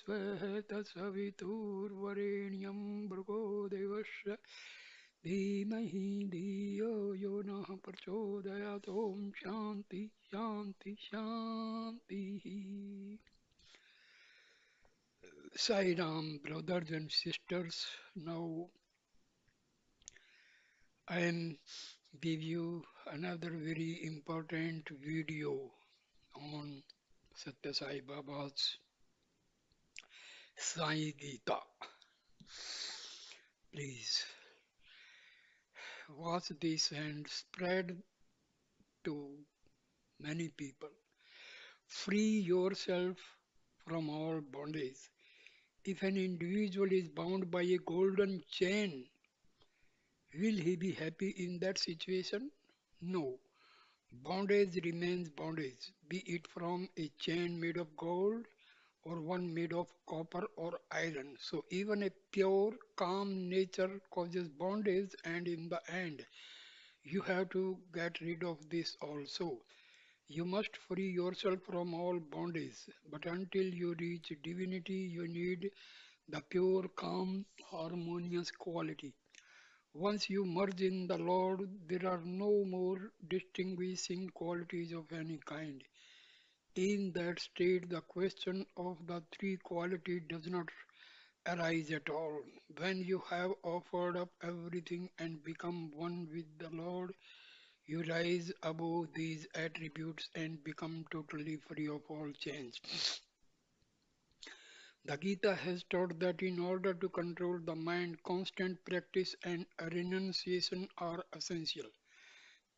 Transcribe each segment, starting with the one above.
तत्सवितुर्वरेण्यं भृगो देवस्य धीमहि धियो यो नः प्रचोदयात् ॐ शान्ति शान्ति शान्तिः. Sai Ram, brothers and sisters. Now I am give you another very important video on Sathya Sai Baba's Sai Gita. Please watch this and spread to many people. Free yourself from all bondage. If an individual is bound by a golden chain, will he be happy in that situation? No. Bondage remains bondage, be it from a chain made of gold or one made of copper or iron. So even a pure, calm nature causes bondage, and in the end, you have to get rid of this also. You must free yourself from all bondage, but until you reach divinity, you need the pure, calm, harmonious quality. Once you merge in the Lord, there are no more distinguishing qualities of any kind. In that state, the question of the three qualities does not arise at all. When you have offered up everything and become one with the Lord, you rise above these attributes and become totally free of all change. The Gita has taught that in order to control the mind, constant practice and renunciation are essential.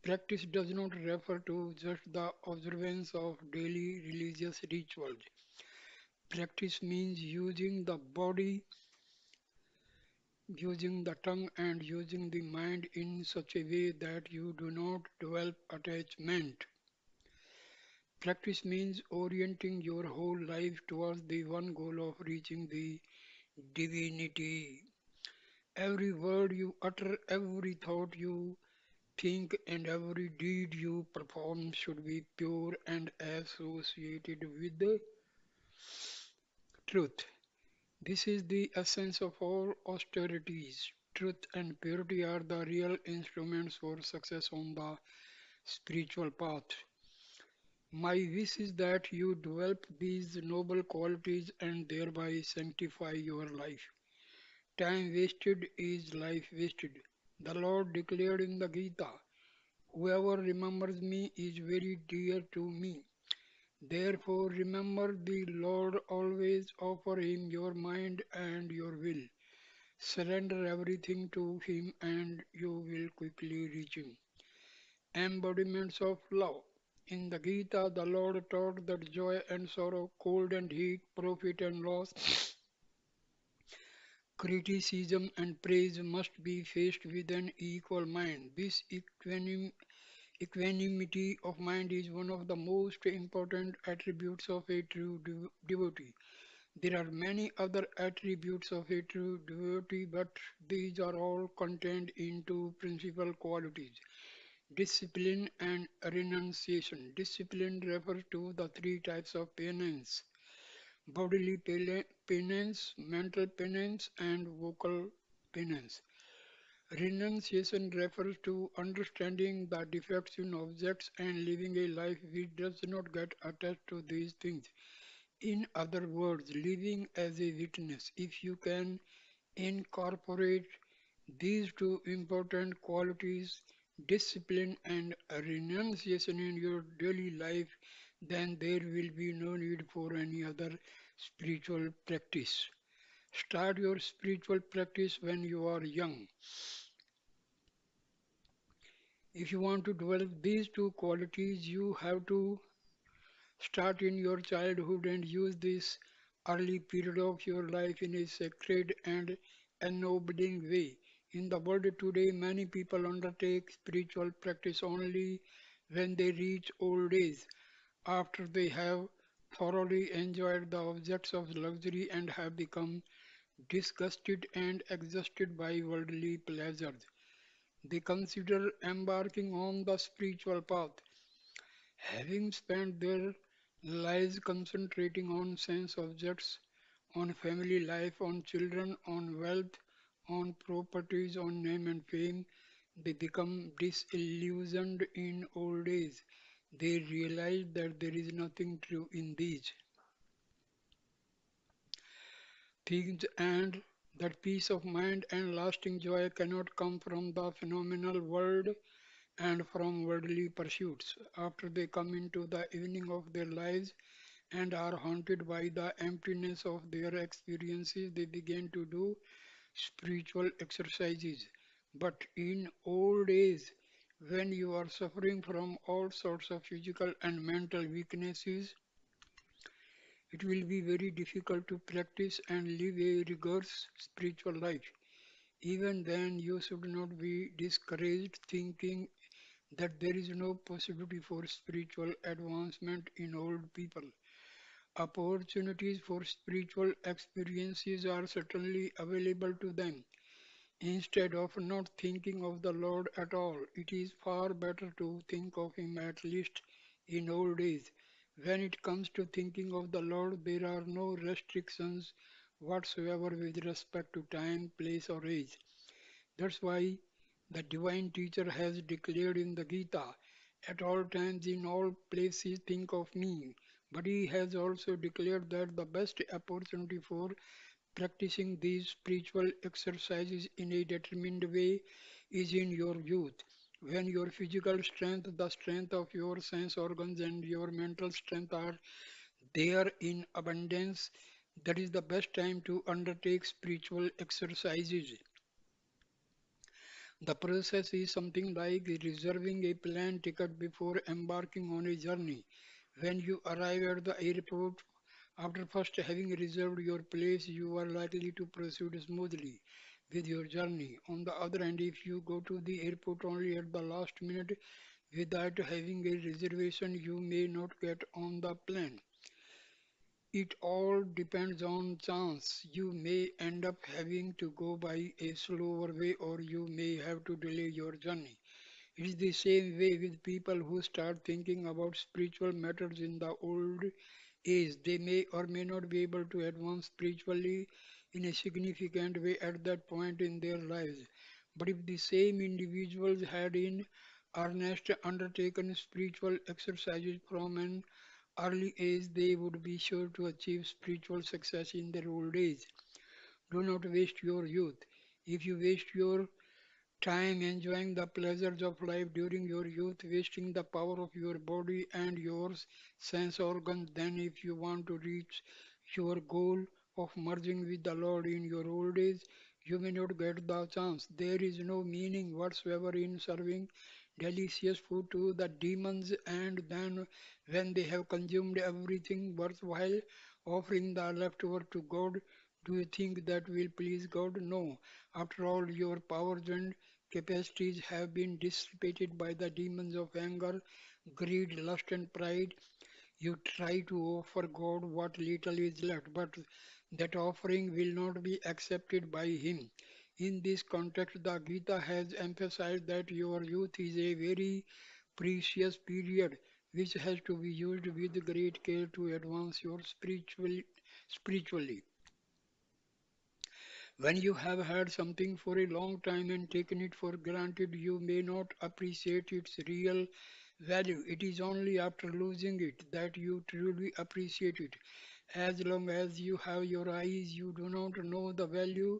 Practice does not refer to just the observance of daily religious rituals. Practice means using the body, using the tongue, and using the mind in such a way that you do not develop attachment. Practice means orienting your whole life towards the one goal of reaching the divinity. Every word you utter, every thought you think, and every deed you perform should be pure and associated with the truth. This is the essence of all austerities. Truth and purity are the real instruments for success on the spiritual path. My wish is that you develop these noble qualities and thereby sanctify your life. Time wasted is life wasted. The Lord declared in the Gita, whoever remembers me is very dear to me. Therefore, remember the Lord always, offer Him your mind and your will. Surrender everything to Him and you will quickly reach Him. Embodiments of love. In the Gita, the Lord taught that joy and sorrow, cold and heat, profit and loss, criticism and praise must be faced with an equal mind. This equanimity of mind is one of the most important attributes of a true devotee. There are many other attributes of a true devotee, but these are all contained into principal qualities. Discipline and renunciation. Discipline refers to the three types of penance: bodily penance, mental penance, and vocal penance. Renunciation refers to understanding the defects in objects and living a life which does not get attached to these things. In other words, living as a witness. If you can incorporate these two important qualities, discipline and renunciation, in your daily life, then there will be no need for any other spiritual practice. Start your spiritual practice when you are young. If you want to develop these two qualities, you have to start in your childhood and use this early period of your life in a sacred and ennobling way. In the world today, many people undertake spiritual practice only when they reach old age, after they have thoroughly enjoyed the objects of luxury and have become disgusted and exhausted by worldly pleasures. They consider embarking on the spiritual path, having spent their lives concentrating on sense objects. on family life, on children, on wealth, on properties, on name and fame. They become disillusioned in old age. They realize that there is nothing true in these things and that peace of mind and lasting joy cannot come from the phenomenal world and from worldly pursuits. After they come into the evening of their lives and are haunted by the emptiness of their experiences, they begin to do spiritual exercises. But in old age, when you are suffering from all sorts of physical and mental weaknesses, it will be very difficult to practice and live a rigorous spiritual life. Even then, you should not be discouraged thinking that there is no possibility for spiritual advancement in old people. Opportunities for spiritual experiences are certainly available to them. Instead of not thinking of the Lord at all, it is far better to think of Him at least in old age. When it comes to thinking of the Lord, there are no restrictions whatsoever with respect to time, place, or age. That's why the divine teacher has declared in the Gita, at all times, in all places, think of me. But he has also declared that the best opportunity for practicing these spiritual exercises in a determined way is in your youth. When your physical strength, the strength of your sense organs, and your mental strength are there in abundance, that is the best time to undertake spiritual exercises. The process is something like reserving a plane ticket before embarking on a journey. When you arrive at the airport, after first having reserved your place, you are likely to proceed smoothly with your journey. On the other hand, if you go to the airport only at the last minute without having a reservation, you may not get on the plane. It all depends on chance. You may end up having to go by a slower way or you may have to delay your journey. It is the same way with people who start thinking about spiritual matters in the old age. They may or may not be able to advance spiritually in a significant way at that point in their lives. But if the same individuals had in earnest undertaken spiritual exercises from an early age, they would be sure to achieve spiritual success in their old age. Do not waste your youth. If you waste your time enjoying the pleasures of life during your youth, wasting the power of your body and your sense organs, then if you want to reach your goal of merging with the Lord in your old age, you may not get the chance. There is no meaning whatsoever in serving delicious food to the demons, and then when they have consumed everything worthwhile, offering the leftover to God. Do you think that will please God? No. After all, your powers and capacities have been dissipated by the demons of anger, greed, lust, and pride. You try to offer God what little is left, but that offering will not be accepted by Him. In this context, the Gita has emphasized that your youth is a very precious period which has to be used with great care to advance your spiritually. When you have had something for a long time and taken it for granted, you may not appreciate its real value. It is only after losing it that you truly appreciate it. As long as you have your eyes, you do not know the value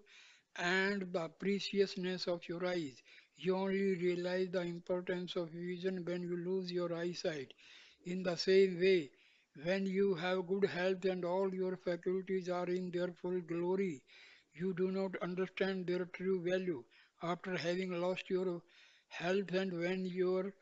and the preciousness of your eyes. You only realize the importance of vision when you lose your eyesight. In the same way, when you have good health and all your faculties are in their full glory, you do not understand their true value. After having lost your health and when your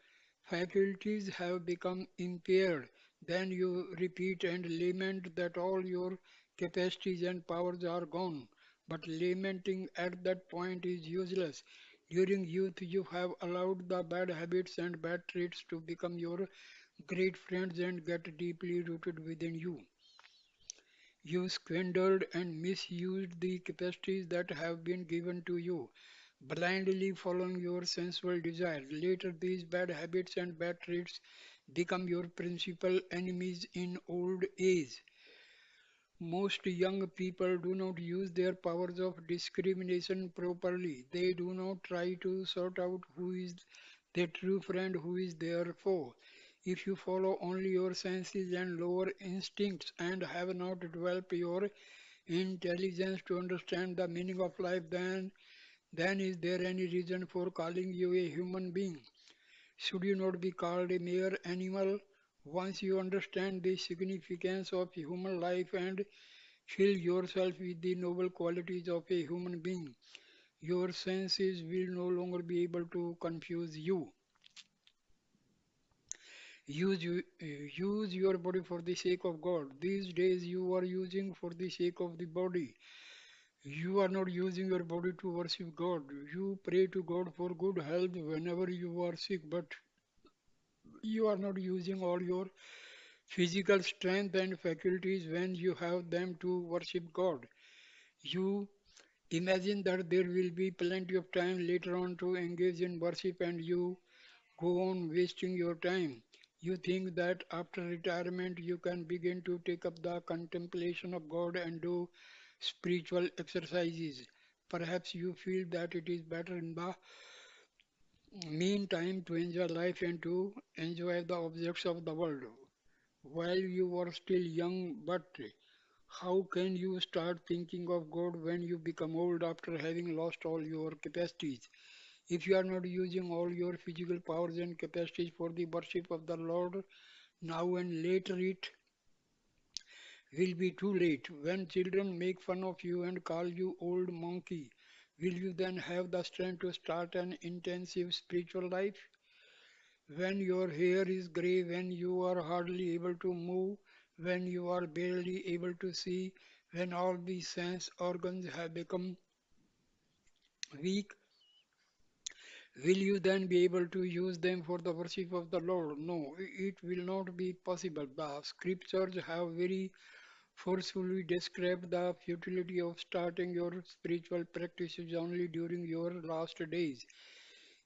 faculties have become impaired, then you repeat and lament that all your capacities and powers are gone. But lamenting at that point is useless. During youth, you have allowed the bad habits and bad traits to become your great friends and get deeply rooted within you. You squandered and misused the capacities that have been given to you, blindly following your sensual desires. Later, these bad habits and bad traits become your principal enemies in old age. Most young people do not use their powers of discrimination properly. They do not try to sort out who is their true friend, who is their foe. If you follow only your senses and lower instincts and have not developed your intelligence to understand the meaning of life, then is there any reason for calling you a human being? Should you not be called a mere animal? Once you understand the significance of human life and fill yourself with the noble qualities of a human being, your senses will no longer be able to confuse you. Use your body for the sake of God. These days you are using for the sake of the body. You are not using your body to worship God. You pray to God for good health whenever you are sick, but you are not using all your physical strength and faculties when you have them to worship God. You imagine that there will be plenty of time later on to engage in worship and you go on wasting your time. You think that after retirement you can begin to take up the contemplation of God and do spiritual exercises. Perhaps you feel that it is better in the meantime to enjoy life and to enjoy the objects of the world while you are still young, but how can you start thinking of God when you become old after having lost all your capacities? If you are not using all your physical powers and capacities for the worship of the Lord now and later, it will be too late. When children make fun of you and call you old monkey, will you then have the strength to start an intensive spiritual life? When your hair is grey, when you are hardly able to move, when you are barely able to see, when all the sense organs have become weak, will you then be able to use them for the worship of the Lord? No, it will not be possible. The scriptures have very forcefully described the futility of starting your spiritual practices only during your last days.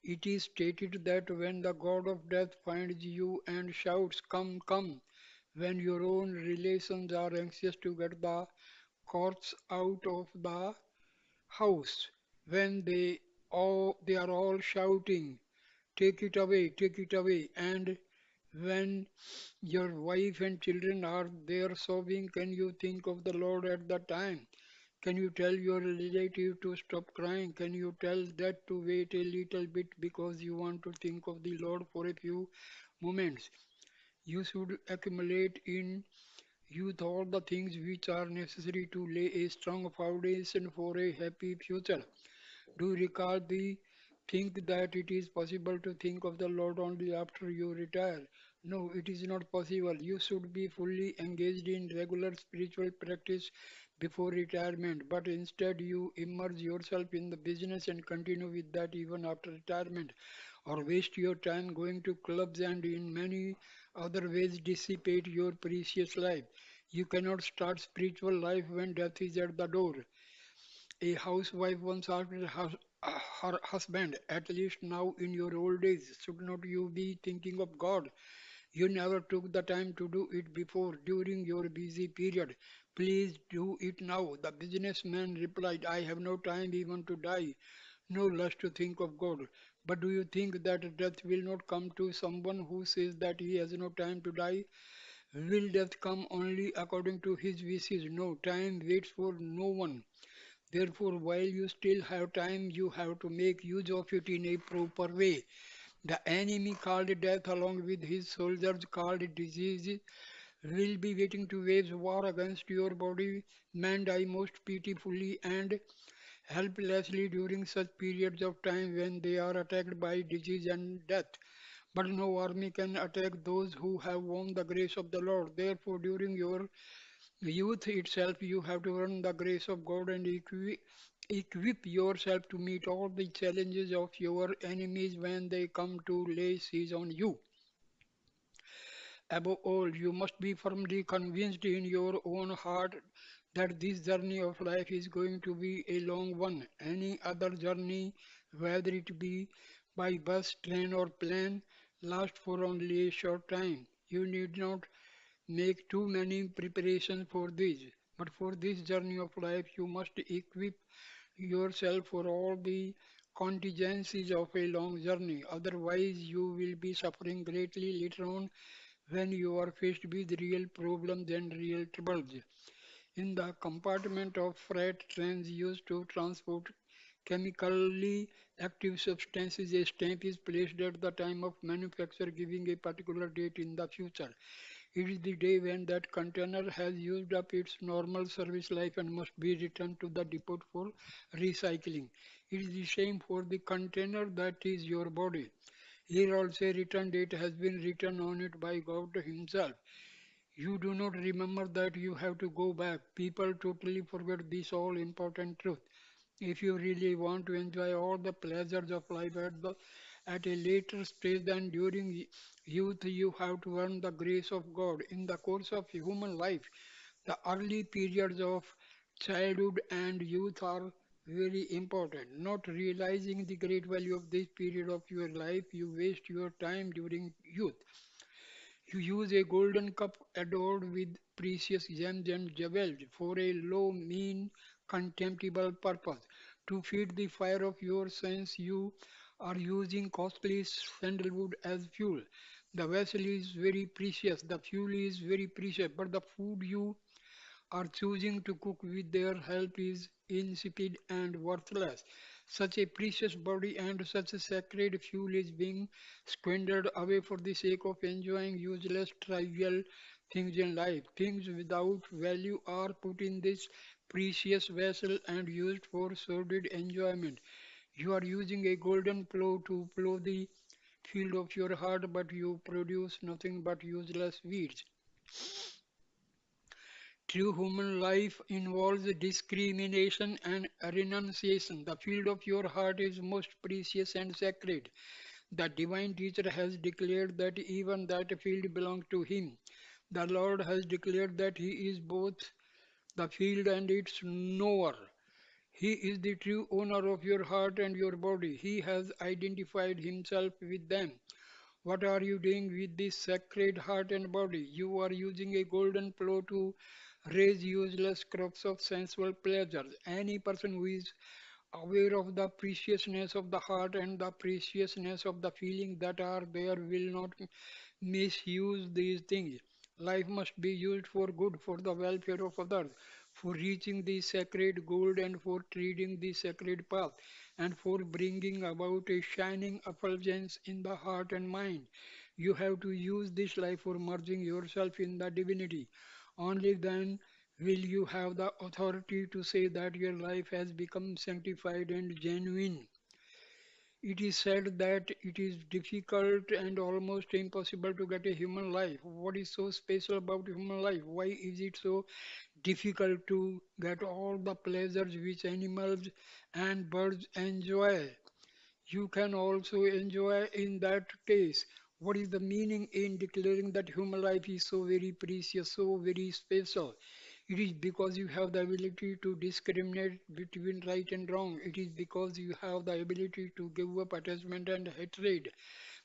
It is stated that when the God of death finds you and shouts, "Come, come," when your own relations are anxious to get the corpse out of the house, when they are all shouting, take it away," and when your wife and children are there sobbing, can you think of the Lord at that time? Can you tell your relative to stop crying? Can you tell that to wait a little bit because you want to think of the Lord for a few moments? You should accumulate in youth all the things which are necessary to lay a strong foundation for a happy future. Do you recall the think that it is possible to think of the Lord only after you retire? No, it is not possible. You should be fully engaged in regular spiritual practice before retirement, but instead you immerse yourself in the business and continue with that even after retirement, or waste your time going to clubs and in many other ways dissipate your precious life. You cannot start spiritual life when death is at the door. A housewife once asked her husband, "At least now in your old age, should not you be thinking of God? You never took the time to do it before during your busy period. Please do it now." The businessman replied, "I have no time even to die, no less to think of God." But do you think that death will not come to someone who says that he has no time to die? Will death come only according to his wishes? No, time waits for no one. Therefore, while you still have time, you have to make use of it in a proper way. The enemy called death, along with his soldiers called disease, will be waiting to wage war against your body. Men die most pitifully and helplessly during such periods of time when they are attacked by disease and death. But no army can attack those who have won the grace of the Lord. Therefore, during your youth itself, you have to earn the grace of God and equip yourself to meet all the challenges of your enemies when they come to lay siege on you. Above all, you must be firmly convinced in your own heart that this journey of life is going to be a long one. Any other journey, whether it be by bus, train, or plane, lasts for only a short time. You need not make too many preparations for this. But for this journey of life, you must equip yourself for all the contingencies of a long journey. Otherwise, you will be suffering greatly later on when you are faced with real problems and real troubles. In the compartment of freight trains used to transport chemically active substances, a stamp is placed at the time of manufacture, giving a particular date in the future. It is the day when that container has used up its normal service life and must be returned to the depot for recycling. It is the same for the container that is your body. Here also a return date has been written on it by God Himself. You do not remember that you have to go back. People totally forget this all important truth. If you really want to enjoy all the pleasures of life at a later stage than during youth, you have to earn the grace of God. In the course of human life, the early periods of childhood and youth are very important. Not realizing the great value of this period of your life, you waste your time during youth. You use a golden cup adorned with precious gems and jewels for a low, mean, contemptible purpose. To feed the fire of your sense, you are using costly sandalwood as fuel. The vessel is very precious, the fuel is very precious, but the food you are choosing to cook with their help is insipid and worthless. Such a precious body and such a sacred fuel is being squandered away for the sake of enjoying useless, trivial things in life. Things without value are put in this precious vessel and used for sordid enjoyment. You are using a golden plow to plow the field of your heart, but you produce nothing but useless weeds. True human life involves discrimination and renunciation. The field of your heart is most precious and sacred. The divine teacher has declared that even that field belongs to him. The Lord has declared that he is both the field and its knower. He is the true owner of your heart and your body. He has identified himself with them. What are you doing with this sacred heart and body? You are using a golden plow to raise useless crops of sensual pleasures. Any person who is aware of the preciousness of the heart and the preciousness of the feelings that are there will not misuse these things. Life must be used for good, for the welfare of others, for reaching the sacred goal and for treading the sacred path, and for bringing about a shining effulgence in the heart and mind. You have to use this life for merging yourself in the divinity. Only then will you have the authority to say that your life has become sanctified and genuine. It is said that it is difficult and almost impossible to get a human life. What is so special about human life? Why is it so difficult to get all the pleasures which animals and birds enjoy? You can also enjoy in that case. What is the meaning in declaring that human life is so very precious, so very special? It is because you have the ability to discriminate between right and wrong. It is because you have the ability to give up attachment and hatred.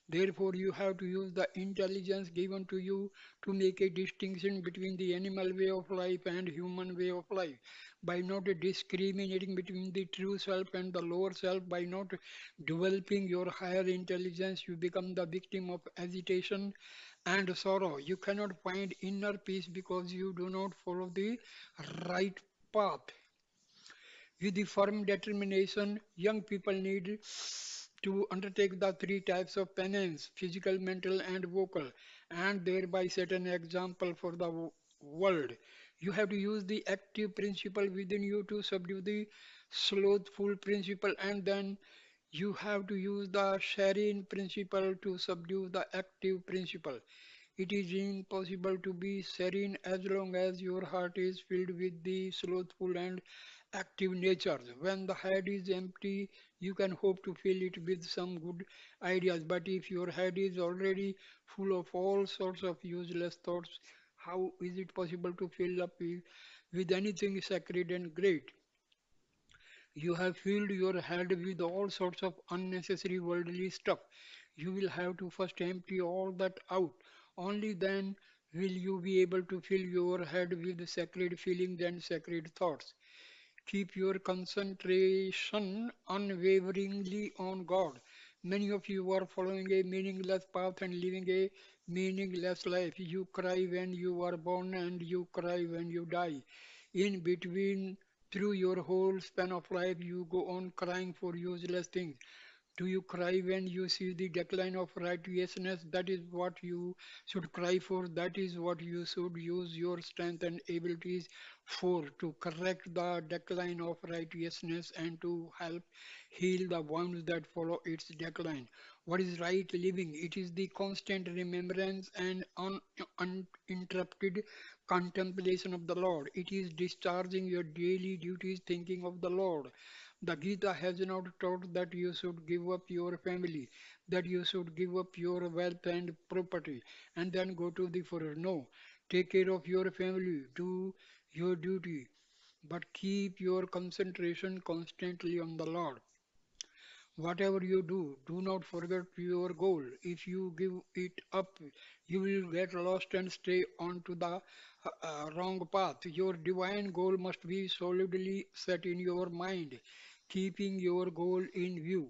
Therefore, you have to use the intelligence given to you to make a distinction between the animal way of life and human way of life. By not discriminating between the true self and the lower self, by not developing your higher intelligence, you become the victim of agitation and sorrow. You cannot find inner peace because you do not follow the right path. With the firm determination, young people need to undertake the three types of penance: physical, mental, and vocal, and thereby set an example for the world. You have to use the active principle within you to subdue the slothful principle, and then you have to use the serene principle to subdue the active principle. It is impossible to be serene as long as your heart is filled with the slothful and active natures. When the head is empty, you can hope to fill it with some good ideas. But if your head is already full of all sorts of useless thoughts, how is it possible to fill up with anything sacred and great? You have filled your head with all sorts of unnecessary worldly stuff. You will have to first empty all that out. Only then Will you be able to fill your head with sacred feelings and sacred thoughts? Keep your concentration unwaveringly on God. Many of you are following a meaningless path and living a meaningless life. You cry when you are born and you cry when you die. In between, through your whole span of life, you go on crying for useless things. Do you cry when you see the decline of righteousness? That is what you should cry for. That is what you should use your strength and abilities for, to correct the decline of righteousness and to help heal the wounds that follow its decline. What is right living? It is the constant remembrance and uninterrupted contemplation of the Lord. It is discharging your daily duties, thinking of the Lord. The Gita has not taught that you should give up your family, that you should give up your wealth and property, and then go to the forest. No, take care of your family, do your duty, but keep your concentration constantly on the Lord. Whatever you do, do not forget your goal. If you give it up, you will get lost and stay onto the wrong path. Your divine goal must be solidly set in your mind, keeping your goal in view.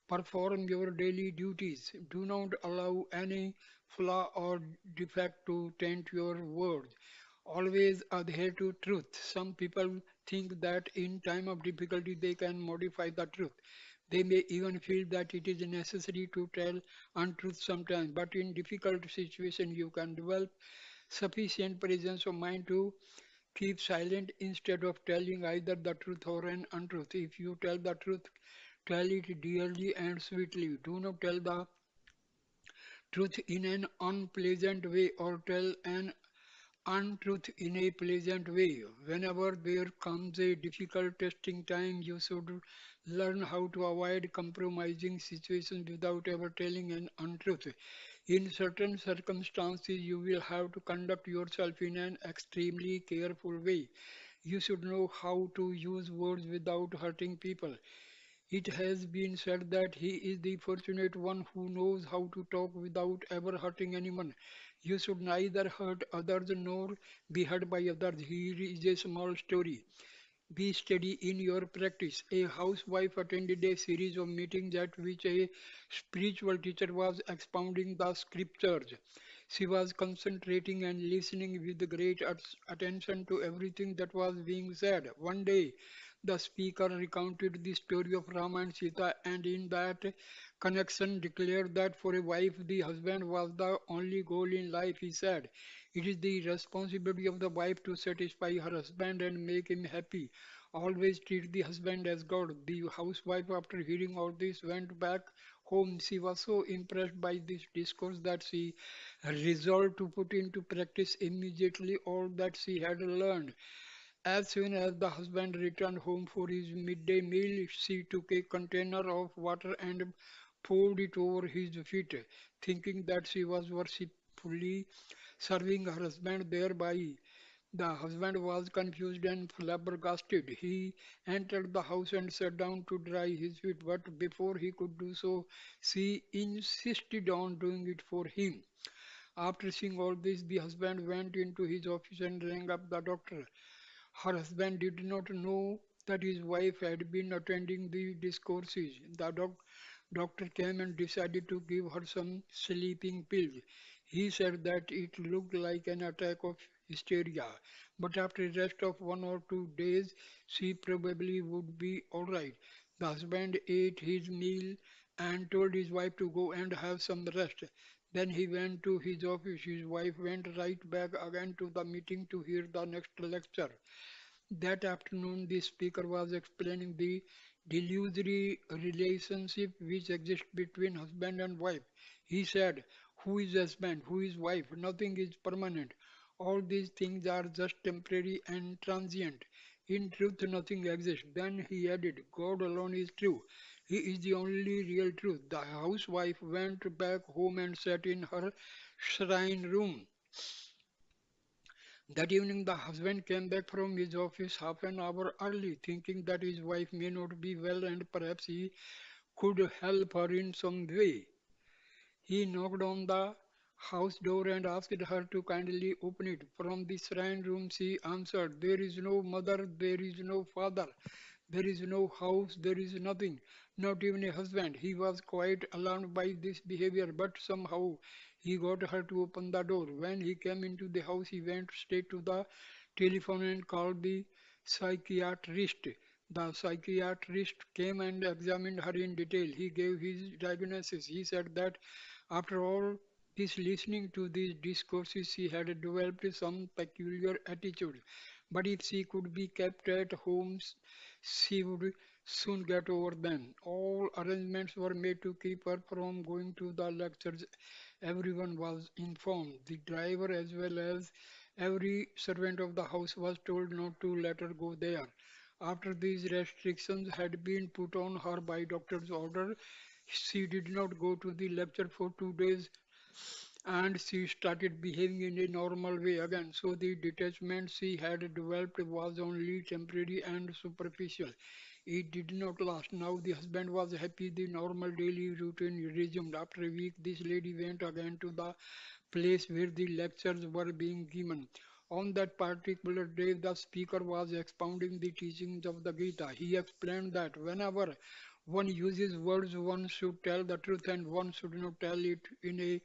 Perform your daily duties. Do not allow any flaw or defect to taint your words. Always adhere to truth. Some people think that in time of difficulty they can modify the truth. They may even feel that it is necessary to tell untruth sometimes, but in difficult situations you can develop sufficient presence of mind to keep silent instead of telling either the truth or an untruth. If you tell the truth, tell it dearly and sweetly. Do not tell the truth in an unpleasant way or tell an untruth in a pleasant way. Whenever there comes a difficult testing time, you should learn how to avoid compromising situations without ever telling an untruth. In certain circumstances, you will have to conduct yourself in an extremely careful way. You should know how to use words without hurting people. It has been said that he is the fortunate one who knows how to talk without ever hurting anyone. You should neither hurt others nor be hurt by others. Here is a small story. Be steady in your practice. A housewife attended a series of meetings at which a spiritual teacher was expounding the scriptures. She was concentrating and listening with great attention to everything that was being said. One day, the speaker recounted the story of Rama and Sita, and in that connection declared that for a wife, the husband was the only goal in life. He said, "It is the responsibility of the wife to satisfy her husband and make him happy. Always treat the husband as God." The housewife, after hearing all this, went back home. She was so impressed by this discourse that she resolved to put into practice immediately all that she had learned. As soon as the husband returned home for his midday meal, she took a container of water and poured it over his feet, thinking that she was worshipfully serving her husband thereby. The husband was confused and flabbergasted. He entered the house and sat down to dry his feet, but before he could do so, she insisted on doing it for him. After seeing all this, the husband went into his office and rang up the doctor. Her husband did not know that his wife had been attending the discourses. The doctor came and decided to give her some sleeping pills. He said that it looked like an attack of hysteria, but after a rest of 1 or 2 days, she probably would be all right. The husband ate his meal and told his wife to go and have some rest. Then he went to his office. His wife went right back again to the meeting to hear the next lecture. That afternoon, the speaker was explaining the delusory relationship which exists between husband and wife. He said, "Who is husband? Who is wife? Nothing is permanent. All these things are just temporary and transient. In truth, nothing exists." Then he added, "God alone is true. He is the only real truth." The housewife went back home and sat in her shrine room. That evening, the husband came back from his office half an hour early, thinking that his wife may not be well and perhaps he could help her in some way. He knocked on the house door and asked her to kindly open it. From the shrine room she answered, "There is no mother, there is no father, there is no house, there is nothing, not even a husband." He was quite alarmed by this behavior, but somehow he got her to open the door. When he came into the house, he went straight to the telephone and called the psychiatrist. The psychiatrist came and examined her in detail. He gave his diagnosis. He said that after all this listening to these discourses, she had developed some peculiar attitude. But if she could be kept at home, she would soon get over them. All arrangements were made to keep her from going to the lectures. Everyone was informed. The driver, as well as every servant of the house, was told not to let her go there. After these restrictions had been put on her by doctor's order, she did not go to the lecture for 2 days and she started behaving in a normal way again. So the detachment she had developed was only temporary and superficial. It did not last. Now the husband was happy. The normal daily routine resumed. After a week, this lady went again to the place where the lectures were being given. On that particular day, the speaker was expounding the teachings of the Gita. He explained that whenever one uses words, one should tell the truth and one should not tell it in a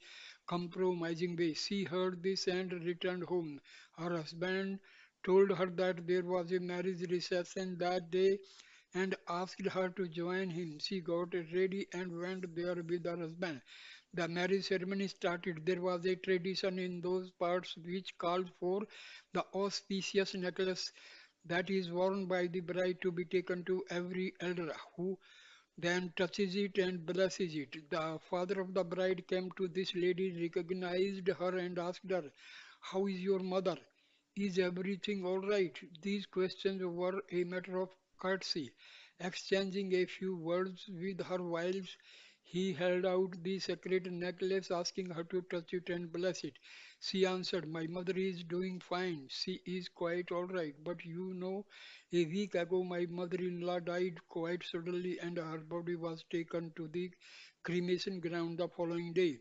compromising way. She heard this and returned home. Her husband told her that there was a marriage reception that day and asked her to join him. She got ready and went there with her husband. The marriage ceremony started. There was a tradition in those parts which called for the auspicious necklace that is worn by the bride to be taken to every elder who then touches it and blesses it. The father of the bride came to this lady, recognized her, and asked her, "How is your mother? Is everything all right?" These questions were a matter of courtesy. Exchanging a few words with her whilst he held out the sacred necklace, asking her to touch it and bless it. She answered, "My mother is doing fine. She is quite all right. But you know, a week ago my mother-in-law died quite suddenly and her body was taken to the cremation ground the following day."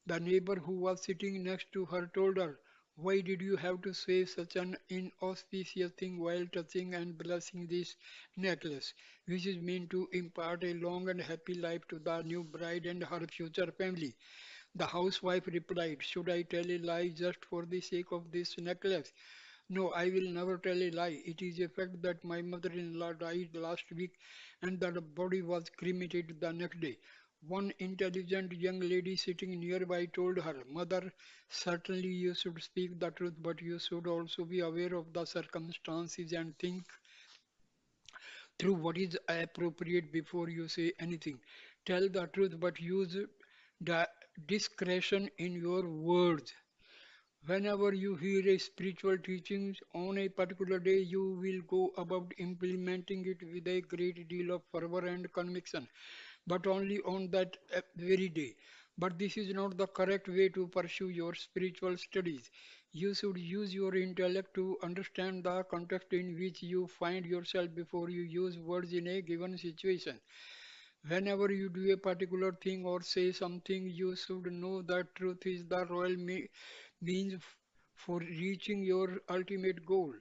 The neighbor who was sitting next to her told her, "Why did you have to say such an inauspicious thing while touching and blessing this necklace, which is meant to impart a long and happy life to the new bride and her future family?" The housewife replied, "Should I tell a lie just for the sake of this necklace? No, I will never tell a lie. It is a fact that my mother-in-law died last week and that the body was cremated the next day." One intelligent young lady sitting nearby told her, "Mother, certainly you should speak the truth, but you should also be aware of the circumstances and think through what is appropriate before you say anything. Tell the truth, but use di- discretion in your words. Whenever you hear a spiritual teaching on a particular day, you will go about implementing it with a great deal of fervor and conviction, but only on that very day. But this is not the correct way to pursue your spiritual studies. You should use your intellect to understand the context in which you find yourself before you use words in a given situation. Whenever you do a particular thing or say something, you should know that truth is the means for reaching your ultimate goal.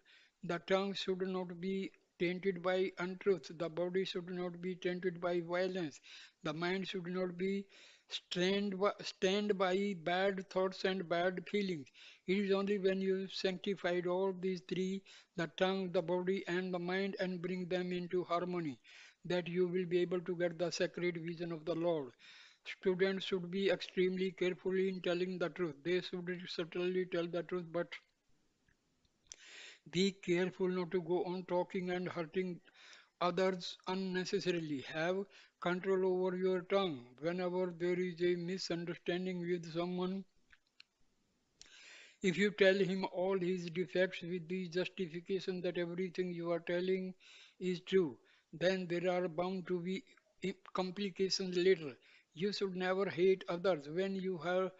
The tongue should not be tainted by untruth. The body should not be tainted by violence. The mind should not be stand by bad thoughts and bad feelings. It is only when you sanctified all these three, the tongue, the body, and the mind, and bring them into harmony, that you will be able to get the sacred vision of the Lord. Students should be extremely careful in telling the truth. They should certainly tell the truth, but be careful not to go on talking and hurting others unnecessarily. Have control over your tongue. Whenever there is a misunderstanding with someone, if you tell him all his defects with the justification that everything you are telling is true, then there are bound to be complications later. You should never hate others. When you have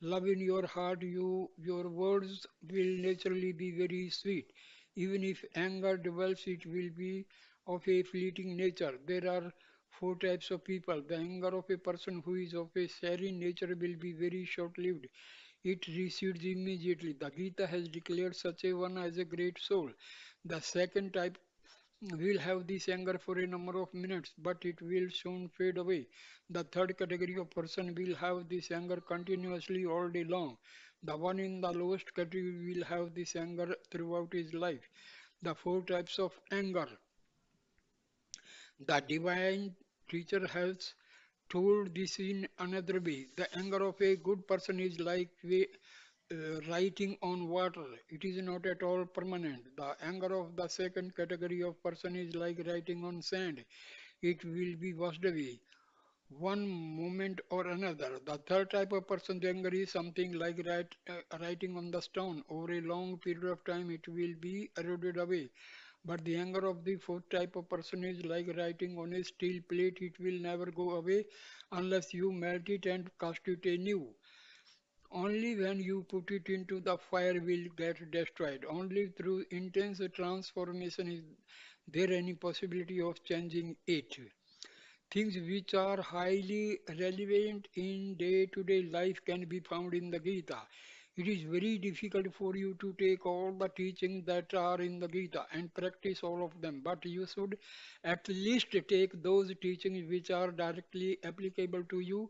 love in your heart, your words will naturally be very sweet. Even if anger develops, it will be of a fleeting nature. There are Four types of people. The anger of a person who is of a serene nature will be very short-lived. It recedes immediately. The Gita has declared such a one as a great soul. The second type will have this anger for a number of minutes, but it will soon fade away. The third category of person will have this anger continuously all day long. The one in the lowest category will have this anger throughout his life. The four types of anger. The divine teacher has told this in another way. The anger of a good person is like writing on water. It is not at all permanent. The anger of the second category of person is like writing on sand. It will be washed away one moment or another. The third type of person, the anger is something like writing on the stone. Over a long period of time, it will be eroded away. But the anger of the fourth type of person is like writing on a steel plate. It will never go away unless you melt it and cast it anew. Only when you put it into the fire will get destroyed. Only through intense transformation is there any possibility of changing it. Things which are highly relevant in day-to-day life can be found in the Gita. It is very difficult for you to take all the teachings that are in the Gita and practice all of them, but you should at least take those teachings which are directly applicable to you,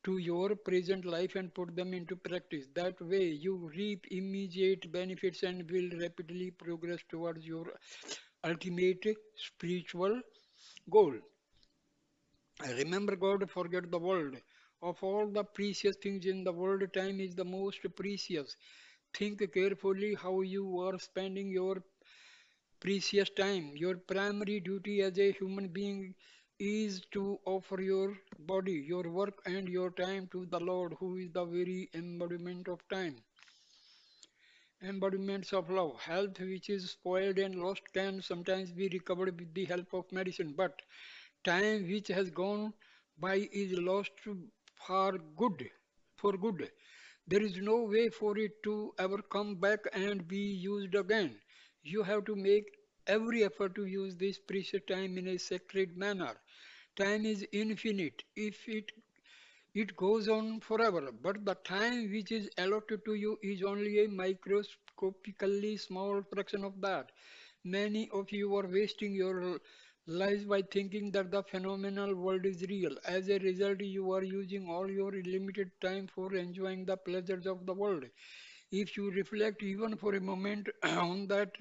to your present life, and put them into practice. That way, you reap immediate benefits and will rapidly progress towards your ultimate spiritual goal. Remember God, forget the world. Of all the precious things in the world, time is the most precious. Think carefully how you are spending your precious time. Your primary duty as a human being is to offer your body, your work, and your time to the Lord, who is the very embodiment of time. Embodiments of love. Health which is spoiled and lost can sometimes be recovered with the help of medicine, but time which has gone by is lost for good. For good. There is no way for it to ever come back and be used again. You have to make every effort to use this precious time in a sacred manner. Time is infinite. If it goes on forever, but the time which is allotted to you is only a microscopically small fraction of that. Many of you are wasting your lives by thinking that the phenomenal world is real. As a result, you are using all your limited time for enjoying the pleasures of the world. If you reflect even for a moment on that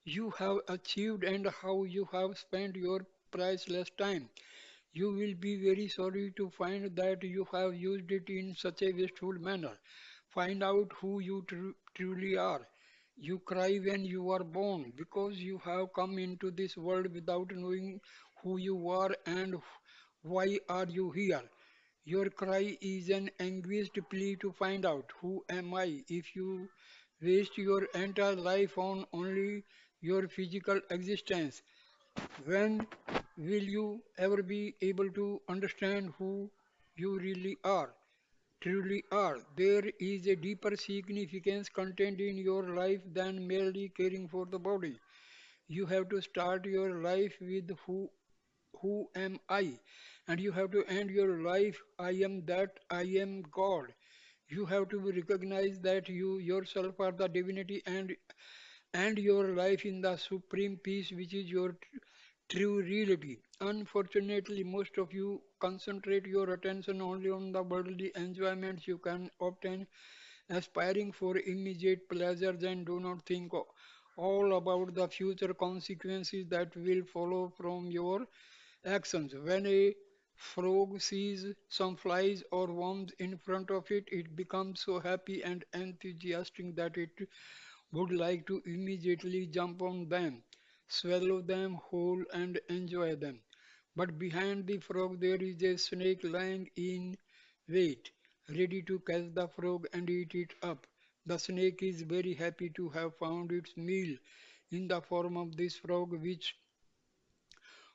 you have achieved and how you have spent your priceless time, you will be very sorry to find that you have used it in such a wasteful manner. Find out who you truly are. You cry when you are born because you have come into this world without knowing who you are and why are you here. Your cry is an anguished plea to find out who am I. If you waste your entire life on only your physical existence, when will you ever be able to understand who you really are, truly are? There is a deeper significance contained in your life than merely caring for the body. You have to start your life with who am I? And you have to end your life, I am that, I am God. You have to recognize that you yourself are the divinity and your life in the supreme peace which is your true reality. Unfortunately, most of you concentrate your attention only on the worldly enjoyments you can obtain, aspiring for immediate pleasures, and do not think all about the future consequences that will follow from your actions. When a frog sees some flies or worms in front of it, it becomes so happy and enthusiastic that it would like to immediately jump on them, swallow them whole, and enjoy them. But behind the frog, there is a snake lying in wait, ready to catch the frog and eat it up. The snake is very happy to have found its meal in the form of this frog, which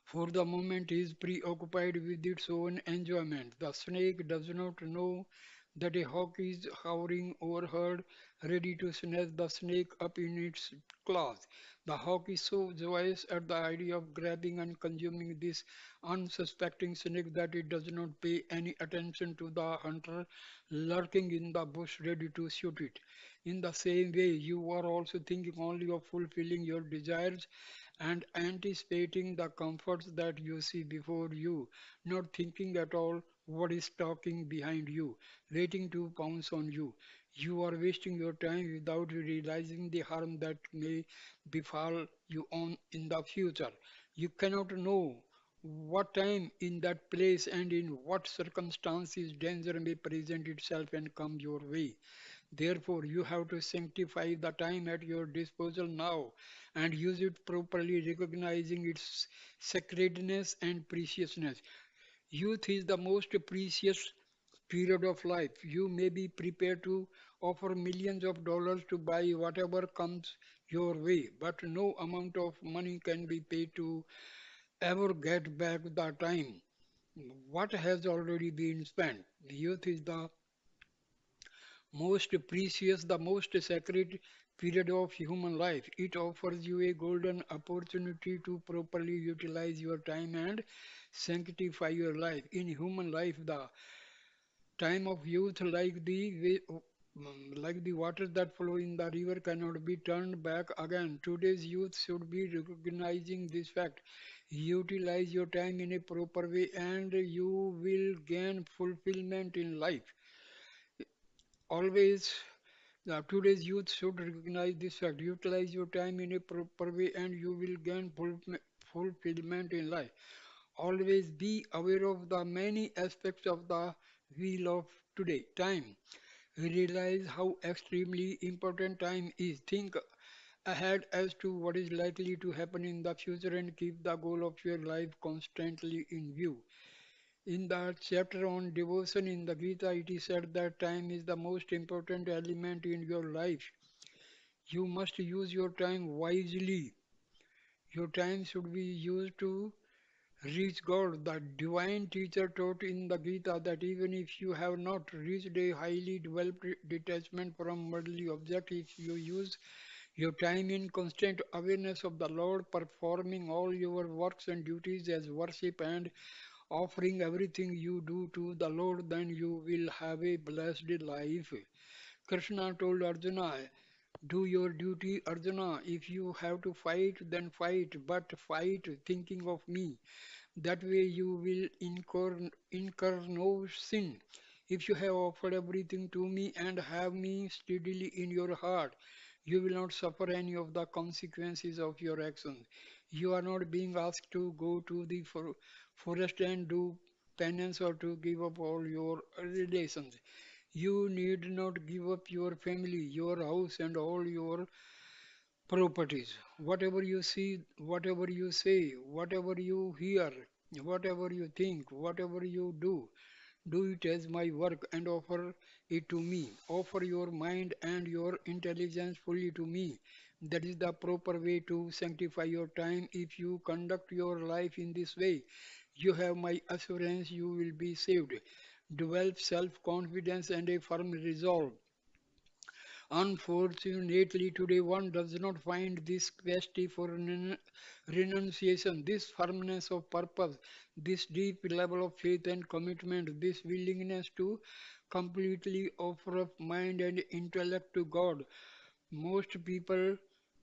for the moment is preoccupied with its own enjoyment. The snake does not know that a hawk is hovering overhead, ready to snatch the snake up in its claws. The hawk is so joyous at the idea of grabbing and consuming this unsuspecting snake that it does not pay any attention to the hunter lurking in the bush ready to shoot it. In the same way, you are also thinking only of fulfilling your desires and anticipating the comforts that you see before you, not thinking at all what is stalking behind you, waiting to pounce on you. You are wasting your time without realizing the harm that may befall you on in the future. You cannot know what time, in that place, and in what circumstances danger may present itself and come your way. Therefore, you have to sanctify the time at your disposal now and use it properly, recognizing its sacredness and preciousness. Youth is the most precious period of life. You may be prepared to offer millions of dollars to buy whatever comes your way, but no amount of money can be paid to ever get back the time what has already been spent. Youth is the most precious, the most sacred period of human life. It offers you a golden opportunity to properly utilize your time and sanctify your life. In human life, the time of youth, like the water that flow in the river, cannot be turned back again. Today's youth should be recognizing this fact. Utilize your time in a proper way, and you will gain fulfillment in life. Always today's youth should recognize this fact. Utilize your time in a proper way and you will gain fulfillment in life. Always be aware of the many aspects of the wheel of today. Time. Realize how extremely important time is. Think ahead as to what is likely to happen in the future and keep the goal of your life constantly in view. In the chapter on devotion in the Gita, it is said that time is the most important element in your life. You must use your time wisely. Your time should be used to reach God. The divine teacher taught in the Gita that even if you have not reached a highly developed detachment from worldly objects, if you use your time in constant awareness of the Lord, performing all your works and duties as worship and offering everything you do to the Lord, then you will have a blessed life. Krishna told Arjuna, do your duty, Arjuna. If you have to fight, then fight, but fight thinking of me. That way you will incur no sin. If you have offered everything to me and have me steadily in your heart, you will not suffer any of the consequences of your actions. You are not being asked to go to the forest and do penance or to give up all your relations. You need not give up your family, your house, and all your properties. Whatever you see, whatever you say, whatever you hear, whatever you think, whatever you do it as my work and offer it to me. Offer your mind and your intelligence fully to me. That is the proper way to sanctify your time. If you conduct your life in this way, you have my assurance you will be saved. Develop self confidence and a firm resolve. Unfortunately, today one does not find this capacity for renunciation, this firmness of purpose, this deep level of faith and commitment, this willingness to completely offer up mind and intellect to God. Most people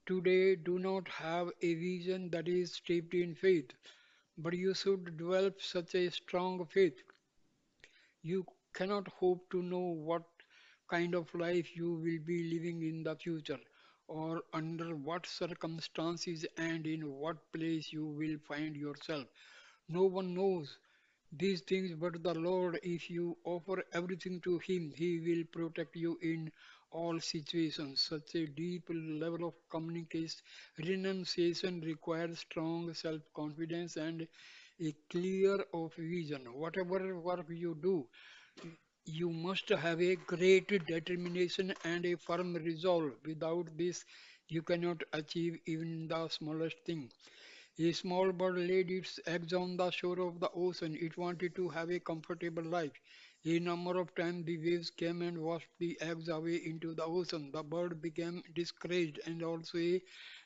today do not have a vision that is steeped in faith, but you should develop such a strong faith you cannot hope to know what kind of life you will be living in the future, or under what circumstances and in what place you will find yourself. No one knows these things but the Lord. If you offer everything to Him, He will protect you in all situations. Such a deep level of communication, renunciation requires strong self confidence and a clear of vision. Whatever work you do, you must have a great determination and a firm resolve. Without this, you cannot achieve even the smallest thing. A small bird laid its eggs on the shore of the ocean. It wanted to have a comfortable life. A number of times the waves came and washed the eggs away into the ocean. The bird became discouraged and also a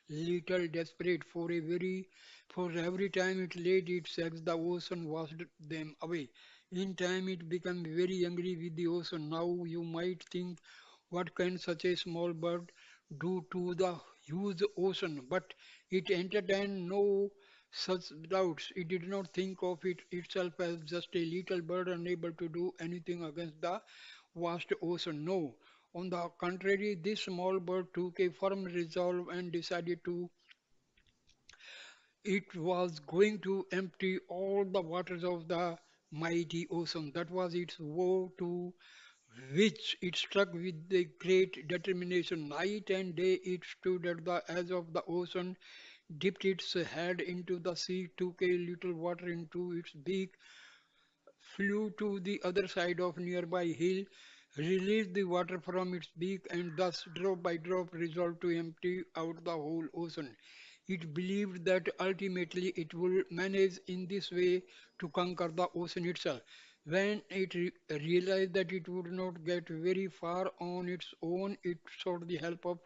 little desperate. For every time it laid its eggs, the ocean washed them away. In time it became very angry with the ocean. Now you might think, what can such a small bird do to the huge ocean? But it entertained no such doubts. It did not think of it itself as just a little bird unable to do anything against the vast ocean. No. On the contrary, this small bird took a firm resolve and decided to it was going to empty all the waters of the mighty ocean. That was its vow to which it struck with a great determination. Night and day it stood at the edge of the ocean, dipped its head into the sea, took a little water into its beak, flew to the other side of nearby hill, released the water from its beak, and thus drop by drop resolved to empty out the whole ocean. It believed that ultimately it would manage in this way to conquer the ocean itself. When it realized that it would not get very far on its own, it sought the help of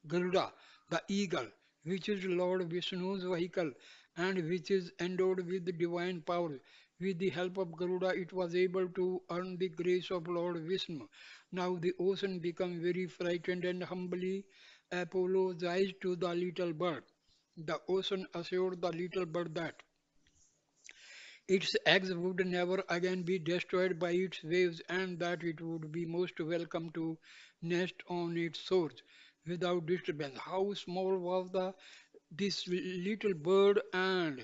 Garuda, the eagle, which is Lord Vishnu's vehicle and which is endowed with divine power. With the help of Garuda, it was able to earn the grace of Lord Vishnu. Now the ocean became very frightened and humbly apologized to the little bird. The ocean assured the little bird that its eggs would never again be destroyed by its waves and that it would be most welcome to nest on its shores without disturbance. How small was this little bird and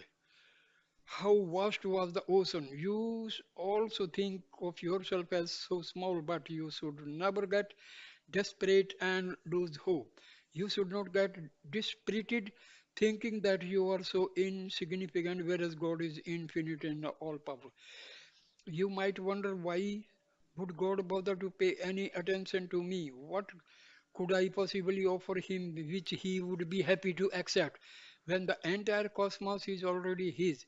how vast was the ocean. You also think of yourself as so small, but you should never get desperate and lose hope. You should not get dispirited thinking that you are so insignificant, whereas God is infinite and all powerful. You might wonder, why would God bother to pay any attention to me? What could I possibly offer him which he would be happy to accept when the entire cosmos is already his?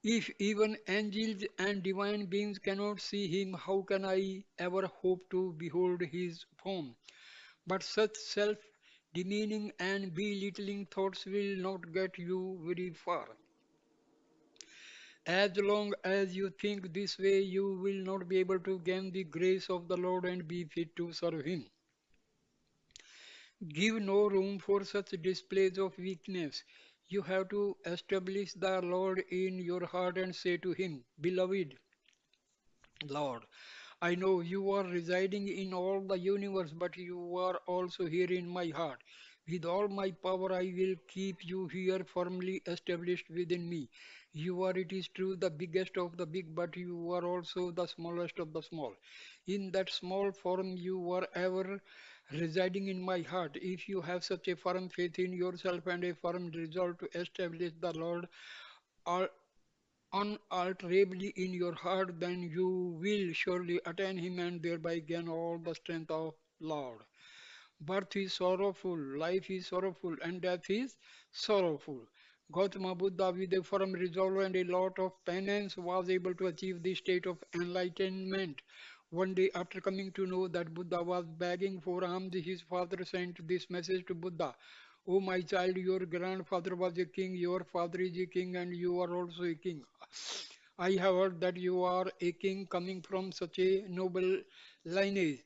If even angels and divine beings cannot see him, how can I ever hope to behold his form? But such self demeaning and belittling thoughts will not get you very far. As long as you think this way, you will not be able to gain the grace of the Lord and be fit to serve him. Give no room for such displays of weakness. You have to establish the Lord in your heart and say to him, Beloved Lord, I know you are residing in all the universe, but you are also here in my heart. With all my power, I will keep you here firmly established within me. You are, it is true, the biggest of the big, but you are also the smallest of the small. In that small form, you are ever residing in my heart. If you have such a firm faith in yourself and a firm resolve to establish the Lord unalterably in your heart, then you will surely attain him and thereby gain all the strength of Lord. Birth is sorrowful, life is sorrowful, and death is sorrowful. Gautama Buddha, with a firm resolve and a lot of penance, was able to achieve the state of enlightenment. One day, after coming to know that Buddha was begging for alms, his father sent this message to Buddha: "O my child, your grandfather was a king, your father is a king, and you are also a king. I have heard that you are a king coming from such a noble lineage,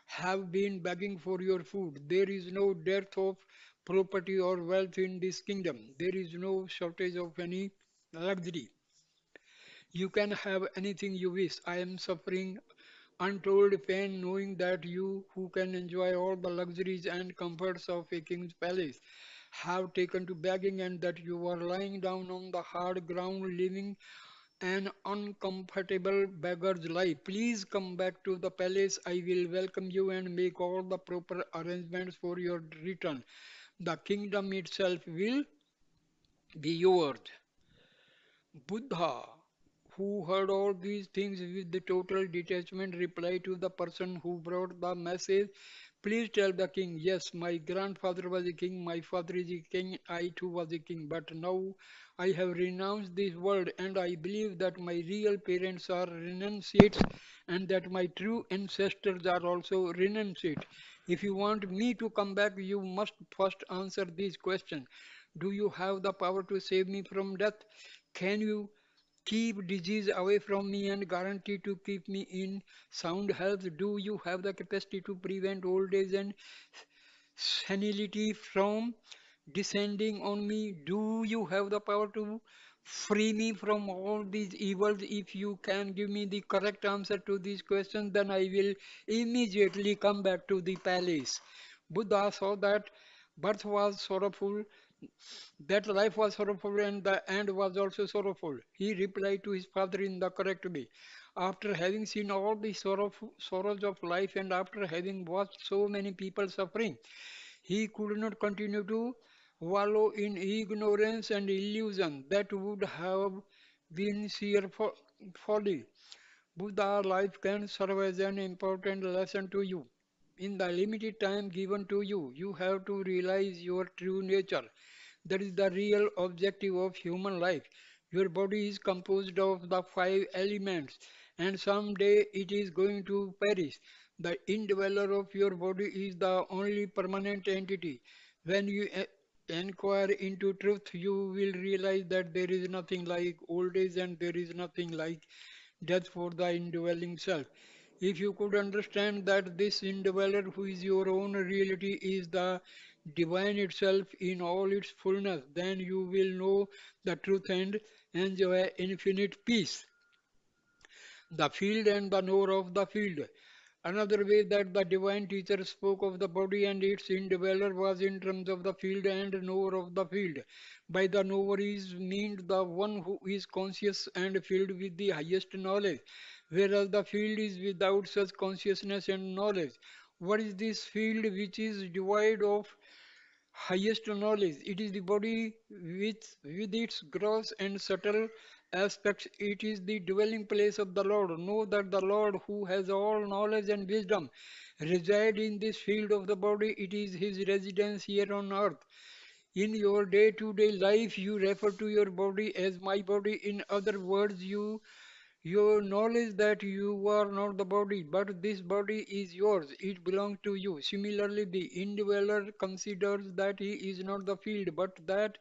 have been begging for your food. There is no dearth of property or wealth in this kingdom. There is no shortage of any luxury. You can have anything you wish. I am suffering untold pain knowing that you, who can enjoy all the luxuries and comforts of a king's palace, have taken to begging, and that you are lying down on the hard ground living an uncomfortable beggar's life. Please come back to the palace. I will welcome you and make all the proper arrangements for your return. The kingdom itself will be yours." Buddha, who heard all these things with the total detachment, replied to the person who brought the message, "Please tell the king, yes, my grandfather was a king, my father is a king, I too was a king, but now I have renounced this world and I believe that my real parents are renunciates and that my true ancestors are also renounced it. If you want me to come back, you must first answer these questions. Do you have the power to save me from death? Can you keep disease away from me and guarantee to keep me in sound health? Do you have the capacity to prevent old age and senility from descending on me? Do you have the power to free me from all these evils? If you can give me the correct answer to these questions, then I will immediately come back to the palace. Buddha saw that birth was sorrowful, that life was sorrowful, and the end was also sorrowful. He replied to his father in the correct way. After having seen all the sorrows of life and after having watched so many people suffering, he could not continue to wallow in ignorance and illusion. That would have been sheer folly. Buddha life can serve as an important lesson to you. In the limited time given to you, you have to realize your true nature. That is the real objective of human life. Your body is composed of the five elements, and someday it is going to perish. The indweller of your body is the only permanent entity. When you inquire into truth, you will realize that there is nothing like old age and there is nothing like death for the indwelling self. If you could understand that this indweller, who is your own reality, is the divine itself in all its fullness, then you will know the truth and enjoy infinite peace. The field and the knower of the field. Another way that the divine teacher spoke of the body and its indweller was in terms of the field and knower of the field. By the knower is meant the one who is conscious and filled with the highest knowledge, whereas the field is without such consciousness and knowledge. What is this field which is devoid of highest knowledge? It is the body with its gross and subtle aspects. It is the dwelling place of the Lord. Know that the Lord, who has all knowledge and wisdom, reside in this field of the body. It is his residence here on earth. In your day-to-day life, you refer to your body as my body. In other words, you knowledge that you are not the body, but this body is yours. It belongs to you. Similarly, the indweller considers that he is not the field, but that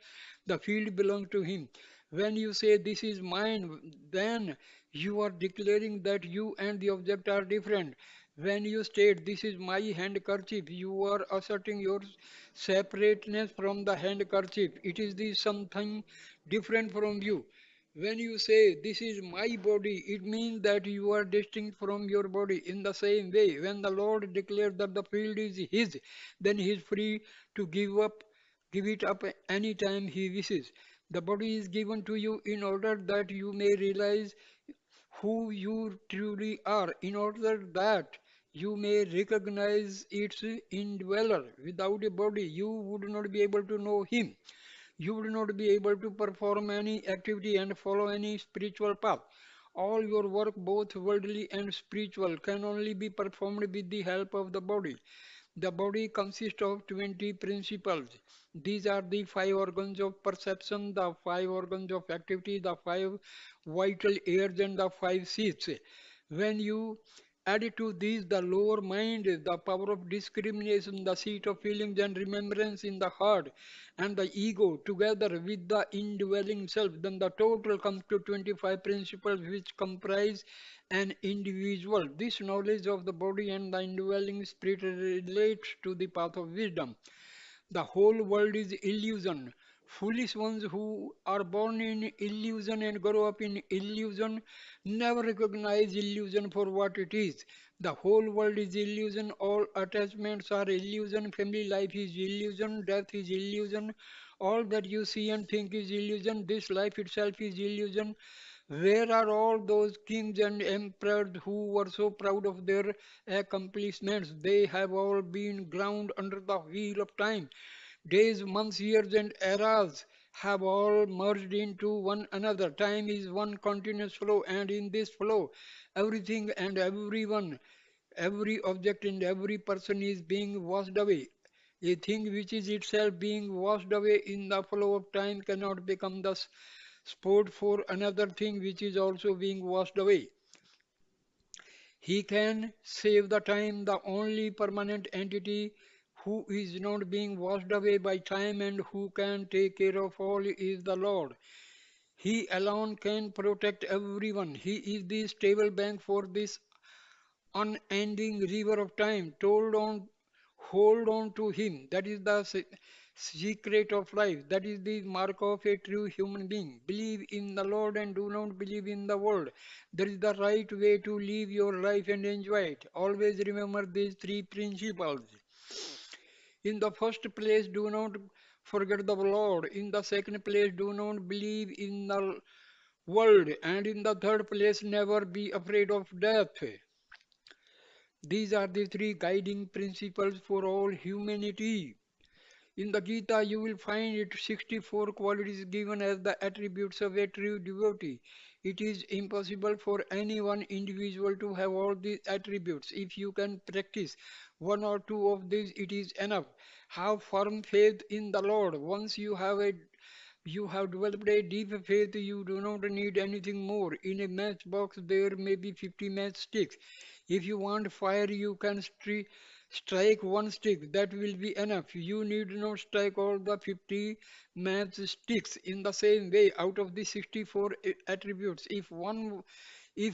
the field belongs to him. When you say this is mine, then you are declaring that you and the object are different. When you state this is my handkerchief, you are asserting your separateness from the handkerchief. It is the something different from you. When you say, this is my body, it means that you are distinct from your body. In the same way, when the Lord declares that the field is His, then He is free to give it up any time He wishes. The body is given to you in order that you may realize who you truly are, in order that you may recognize its indweller. Without a body, you would not be able to know Him. You will not be able to perform any activity and follow any spiritual path. All your work, both worldly and spiritual, can only be performed with the help of the body. The body consists of 20 principles. These are the five organs of perception, the five organs of activity, the five vital airs, and the five seats. When you add to these the lower mind, the power of discrimination, the seat of feelings and remembrance in the heart, and the ego together with the indwelling self, then the total comes to 25 principles which comprise an individual. This knowledge of the body and the indwelling spirit relates to the path of wisdom. The whole world is illusion. Foolish ones who are born in illusion and grow up in illusion never recognize illusion for what it is. The whole world is illusion. All attachments are illusion. Family life is illusion. Death is illusion. All that you see and think is illusion. This life itself is illusion. Where are all those kings and emperors who were so proud of their accomplishments? They have all been ground under the wheel of time. Days, months, years, and eras have all merged into one another. Time is one continuous flow, and in this flow, everything and everyone, every object and every person is being washed away. A thing which is itself being washed away in the flow of time cannot become the sport for another thing which is also being washed away. He can save the time. The only permanent entity who is not being washed away by time and who can take care of all is the Lord. He alone can protect everyone. He is the stable bank for this unending river of time. Hold on to Him. That is the secret of life. That is the mark of a true human being. Believe in the Lord and do not believe in the world. That is the right way to live your life and enjoy it. Always remember these three principles. In the first place, do not forget the Lord. In the second place, do not believe in the world. And in the third place, never be afraid of death. These are the three guiding principles for all humanity. In the Gita, you will find it 64 qualities given as the attributes of a true devotee. It is impossible for any one individual to have all these attributes. If you can practice one or two of these, it is enough. Have firm faith in the Lord. Once you have developed a deep faith, you do not need anything more. In a matchbox, there may be 50 matchsticks. If you want fire, you can strike one stick. That will be enough. You need not strike all the 50 matchsticks. In the same way, out of the 64 attributes, if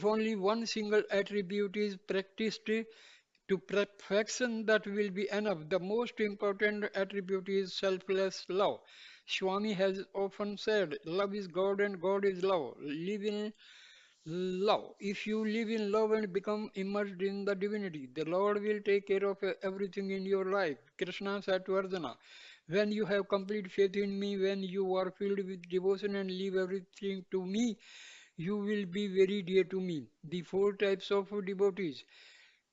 only one single attribute is practiced to perfection, that will be enough. The most important attribute is selfless love. Swami has often said, love is God and God is love. Live in love. If you live in love and become immersed in the divinity, the Lord will take care of everything in your life. Krishna said to Arjuna, when you have complete faith in me, when you are filled with devotion and leave everything to me, you will be very dear to me. The four types of devotees.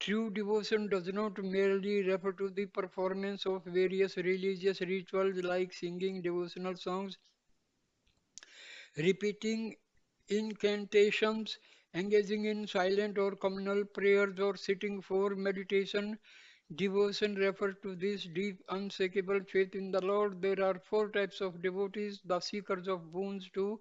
True devotion does not merely refer to the performance of various religious rituals like singing devotional songs, repeating incantations, engaging in silent or communal prayers, or sitting for meditation. Devotion refers to this deep, unshakable faith in the Lord. There are four types of devotees: the seekers of boons to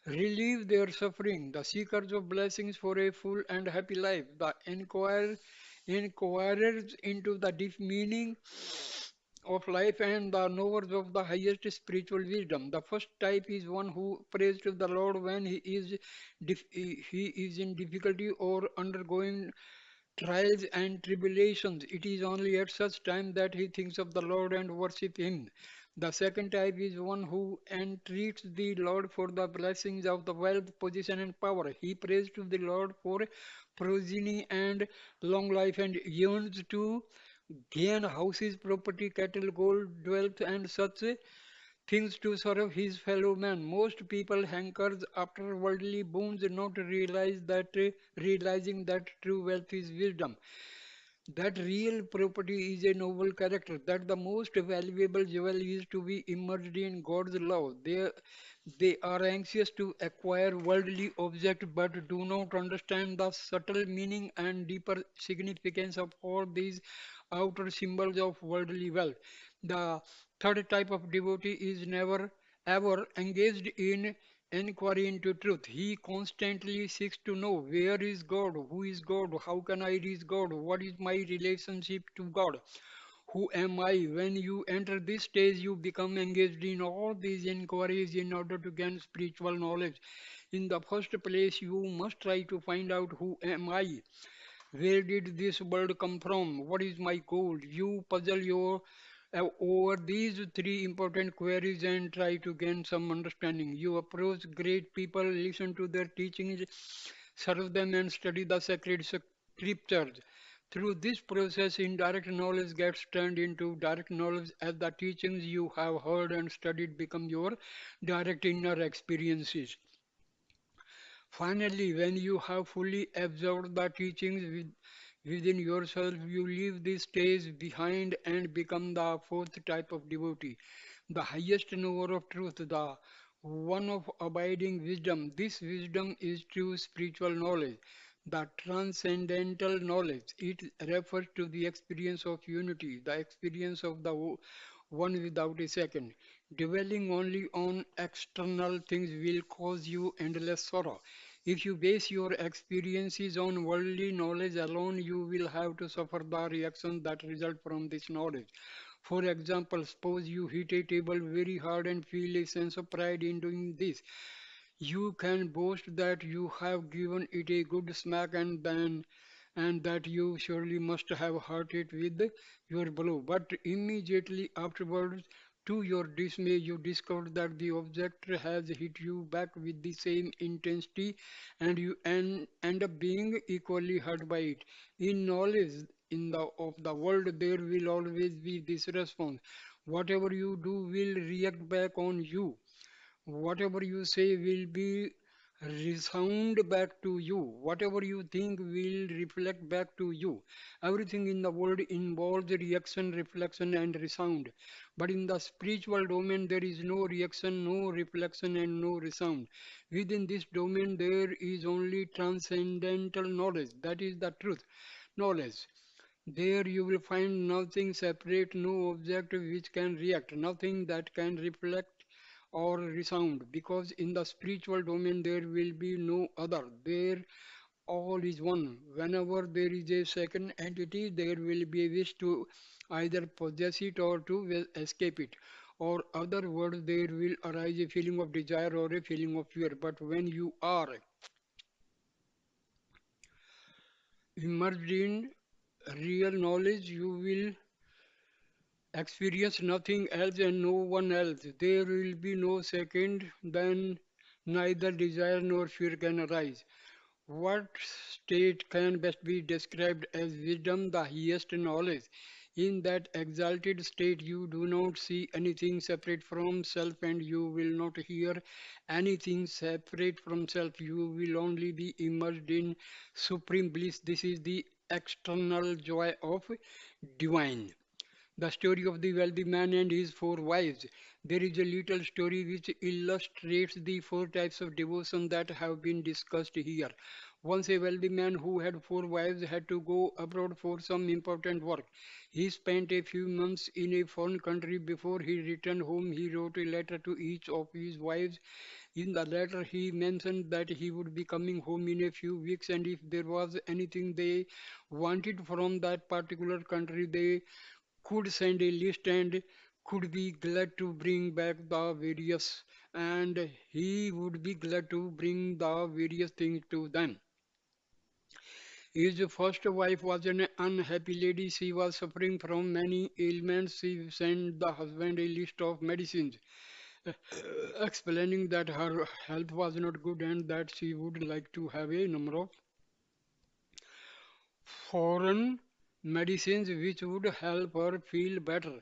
relieve their suffering, the seekers of blessings for a full and happy life, the inquirers into the deep meaning of life, and the knowers of the highest spiritual wisdom. The first type is one who prays to the Lord when he is in difficulty or undergoing trials and tribulations. It is only at such time that he thinks of the Lord and worship him. The second type is one who entreats the Lord for the blessings of the wealth, position, and power. He prays to the Lord for progeny and long life and yearns to gain houses, property, cattle, gold, wealth, and such things to serve his fellow man. Most people hankers after worldly boons, not realizing that true wealth is wisdom, that real property is a noble character, that the most valuable jewel is to be immersed in God's love. They are anxious to acquire worldly objects but do not understand the subtle meaning and deeper significance of all these outer symbols of worldly wealth. The third type of devotee is never ever engaged in inquiry into truth. He constantly seeks to know where is God, who is God, how can I reach God, what is my relationship to God, who am I? When you enter this stage, you become engaged in all these inquiries in order to gain spiritual knowledge. In the first place, you must try to find out who am I? Where did this world come from? What is my goal? You puzzle over these three important queries and try to gain some understanding. You approach great people, listen to their teachings, serve them, and study the sacred scriptures. Through this process, indirect knowledge gets turned into direct knowledge as the teachings you have heard and studied become your direct inner experiences. Finally, when you have fully absorbed the teachings within yourself, you leave this stage behind and become the fourth type of devotee, the highest knower of truth, the one of abiding wisdom. This wisdom is true spiritual knowledge, the transcendental knowledge. It refers to the experience of unity, the experience of the one without a second. Dwelling only on external things will cause you endless sorrow. If you base your experiences on worldly knowledge alone, you will have to suffer the reactions that result from this knowledge. For example, suppose you hit a table very hard and feel a sense of pride in doing this. You can boast that you have given it a good smack and that you surely must have hurt it with your blow. But immediately afterwards, to your dismay, you discover that the object has hit you back with the same intensity and you end up being equally hurt by it. In knowledge of the world, there will always be this response. Whatever you do will react back on you. Whatever you say will be resound back to you. Whatever you think will reflect back to you. Everything in the world involves reaction, reflection, and resound. But in the spiritual domain, there is no reaction, no reflection, and no resound. Within this domain, there is only transcendental knowledge. That is the truth. Knowledge. There you will find nothing separate, no object which can react, nothing that can reflect or resound, because in the spiritual domain there will be no other. There all is one. Whenever there is a second entity, there will be a wish to either possess it or to escape it. Or other words, there will arise a feeling of desire or a feeling of fear. But when you are immersed in real knowledge, you will experience nothing else and no one else. There will be no second, then neither desire nor fear can arise. What state can best be described as wisdom, the highest knowledge? In that exalted state, you do not see anything separate from self, and you will not hear anything separate from self. You will only be immersed in supreme bliss. This is the external joy of divine. The story of the wealthy man and his four wives. There is a little story which illustrates the four types of devotion that have been discussed here. Once a wealthy man who had four wives had to go abroad for some important work. He spent a few months in a foreign country. Before he returned home, he wrote a letter to each of his wives. In the letter, he mentioned that he would be coming home in a few weeks, and if there was anything they wanted from that particular country, they could send a list and could be glad to bring back the various and he would be glad to bring the various things to them. His first wife was an unhappy lady. She was suffering from many ailments. She sent the husband a list of medicines, explaining that her health was not good and that she would like to have a number of foreign medicines which would help her feel better.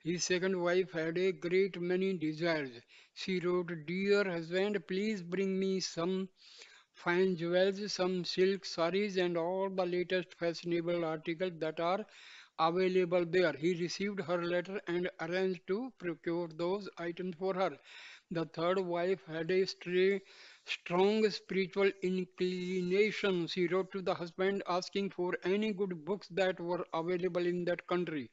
His second wife had a great many desires. She wrote, "Dear husband, please bring me some fine jewels, some silk saris, and all the latest fashionable articles that are available there." He received her letter and arranged to procure those items for her. The third wife had a strong spiritual inclination. She wrote to the husband asking for any good books that were available in that country.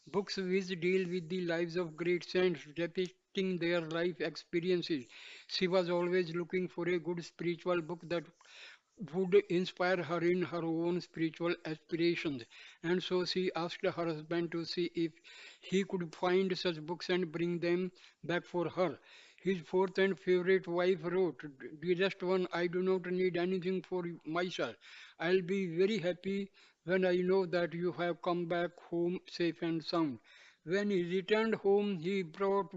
Books which deal with the lives of great saints, depicting their life experiences. She was always looking for a good spiritual book that would inspire her in her own spiritual aspirations. And so she asked her husband to see if he could find such books and bring them back for her. His fourth and favorite wife wrote, "Dearest one, I do not need anything for myself. I'll be very happy when I know that you have come back home safe and sound." When he returned home, he brought